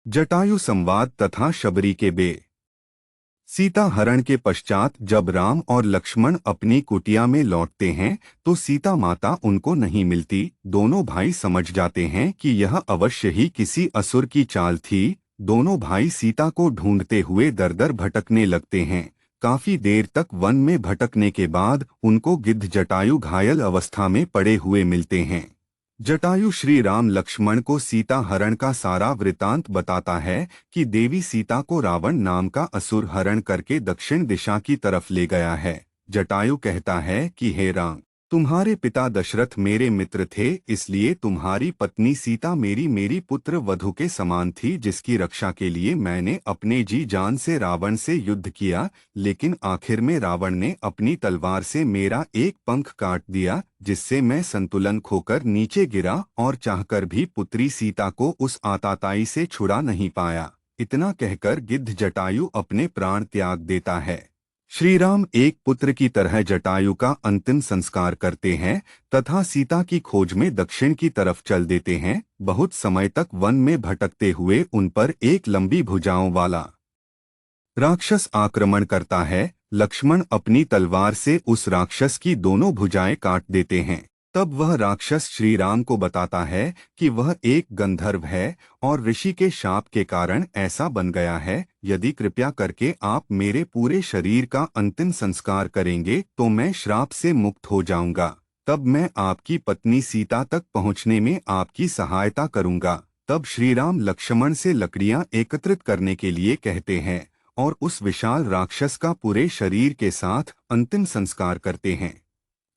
जटायु संवाद तथा शबरी के बे। सीता हरण के पश्चात जब राम और लक्ष्मण अपनी कुटिया में लौटते हैं तो सीता माता उनको नहीं मिलती। दोनों भाई समझ जाते हैं कि यह अवश्य ही किसी असुर की चाल थी। दोनों भाई सीता को ढूंढते हुए दर दर भटकने लगते हैं। काफी देर तक वन में भटकने के बाद उनको गिद्ध जटायु घायल अवस्था में पड़े हुए मिलते हैं। जटायु श्री राम लक्ष्मण को सीता हरण का सारा वृतांत बताता है कि देवी सीता को रावण नाम का असुर हरण करके दक्षिण दिशा की तरफ ले गया है। जटायु कहता है कि हे राम, तुम्हारे पिता दशरथ मेरे मित्र थे, इसलिए तुम्हारी पत्नी सीता मेरी पुत्र वधु के समान थी, जिसकी रक्षा के लिए मैंने अपने जी जान से रावण से युद्ध किया। लेकिन आखिर में रावण ने अपनी तलवार से मेरा एक पंख काट दिया, जिससे मैं संतुलन खोकर नीचे गिरा और चाहकर भी पुत्री सीता को उस आताताई से छुड़ा नहीं पाया। इतना कहकर गिद्ध जटायु अपने प्राण त्याग देता है। श्री राम एक पुत्र की तरह जटायु का अंतिम संस्कार करते हैं तथा सीता की खोज में दक्षिण की तरफ चल देते हैं। बहुत समय तक वन में भटकते हुए उन पर एक लंबी भुजाओं वाला राक्षस आक्रमण करता है। लक्ष्मण अपनी तलवार से उस राक्षस की दोनों भुजाएं काट देते हैं। तब वह राक्षस श्री राम को बताता है कि वह एक गंधर्व है और ऋषि के शाप के कारण ऐसा बन गया है। यदि कृपया करके आप मेरे पूरे शरीर का अंतिम संस्कार करेंगे तो मैं श्राप से मुक्त हो जाऊंगा। तब मैं आपकी पत्नी सीता तक पहुंचने में आपकी सहायता करूंगा। तब श्री राम लक्ष्मण से लकड़ियां एकत्रित करने के लिए कहते हैं और उस विशाल राक्षस का पूरे शरीर के साथ अंतिम संस्कार करते हैं।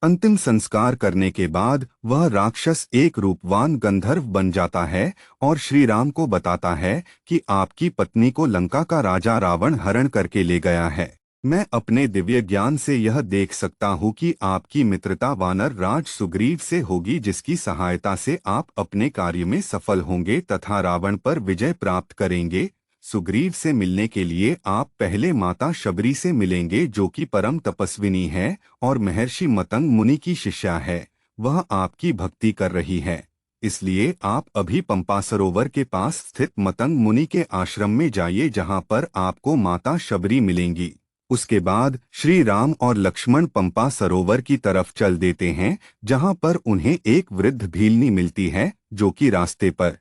अंतिम संस्कार करने के बाद वह राक्षस एक रूपवान गंधर्व बन जाता है और श्री राम को बताता है कि आपकी पत्नी को लंका का राजा रावण हरण करके ले गया है। मैं अपने दिव्य ज्ञान से यह देख सकता हूँ कि आपकी मित्रता वानर राज सुग्रीव से होगी, जिसकी सहायता से आप अपने कार्य में सफल होंगे तथा रावण पर विजय प्राप्त करेंगे। सुग्रीव से मिलने के लिए आप पहले माता शबरी से मिलेंगे, जो कि परम तपस्विनी है और महर्षि मतंग मुनि की शिष्या है। वह आपकी भक्ति कर रही है, इसलिए आप अभी पंपा सरोवर के पास स्थित मतंग मुनि के आश्रम में जाइए, जहां पर आपको माता शबरी मिलेंगी। उसके बाद श्री राम और लक्ष्मण पंपा सरोवर की तरफ चल देते हैं, जहां पर उन्हें एक वृद्ध भीलनी मिलती है, जो कि रास्ते पर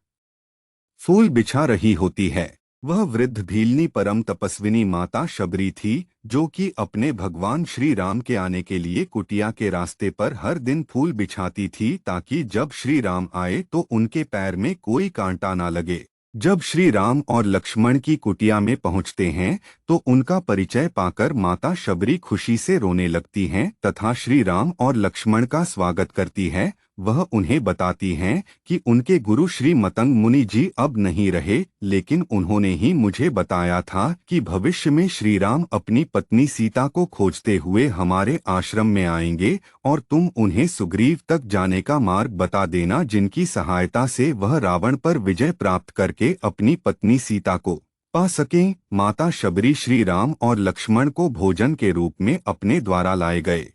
फूल बिछा रही होती है। वह वृद्ध भीलनी परम तपस्विनी माता शबरी थी, जो कि अपने भगवान श्री राम के आने के लिए कुटिया के रास्ते पर हर दिन फूल बिछाती थी, ताकि जब श्री राम आए तो उनके पैर में कोई कांटा ना लगे। जब श्री राम और लक्ष्मण की कुटिया में पहुंचते हैं तो उनका परिचय पाकर माता शबरी खुशी से रोने लगती हैं तथा श्री राम और लक्ष्मण का स्वागत करती है। वह उन्हें बताती हैं कि उनके गुरु श्री मतंग मुनि जी अब नहीं रहे, लेकिन उन्होंने ही मुझे बताया था कि भविष्य में श्री राम अपनी पत्नी सीता को खोजते हुए हमारे आश्रम में आएंगे और तुम उन्हें सुग्रीव तक जाने का मार्ग बता देना, जिनकी सहायता से वह रावण पर विजय प्राप्त करके अपनी पत्नी सीता को पा सकें। माता शबरी श्री राम और लक्ष्मण को भोजन के रूप में अपने द्वारा लाए गए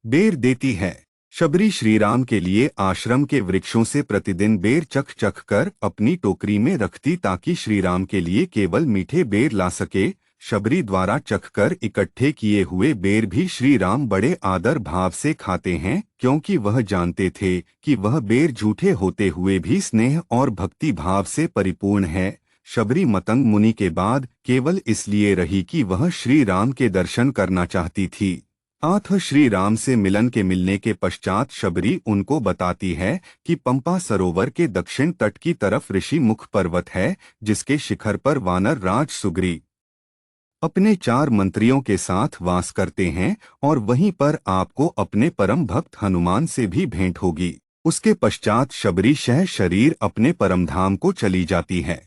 बेर देती है। शबरी श्रीराम के लिए आश्रम के वृक्षों से प्रतिदिन बेर चख चख कर अपनी टोकरी में रखती, ताकि श्रीराम के लिए केवल मीठे बेर ला सके। शबरी द्वारा चखकर इकट्ठे किए हुए बेर भी श्रीराम बड़े आदर भाव से खाते हैं, क्योंकि वह जानते थे कि वह बेर झूठे होते हुए भी स्नेह और भक्ति भाव से परिपूर्ण है। शबरी मतंग मुनि के बाद केवल इसलिए रही कि वह श्री राम के दर्शन करना चाहती थी। आठ श्री राम से मिलने के पश्चात शबरी उनको बताती है कि पंपा सरोवर के दक्षिण तट की तरफ ऋषि मुख पर्वत है, जिसके शिखर पर वानर राज सुग्रीव अपने 4 मंत्रियों के साथ वास करते हैं और वहीं पर आपको अपने परम भक्त हनुमान से भी भेंट होगी। उसके पश्चात शबरी शरीर अपने परम धाम को चली जाती है।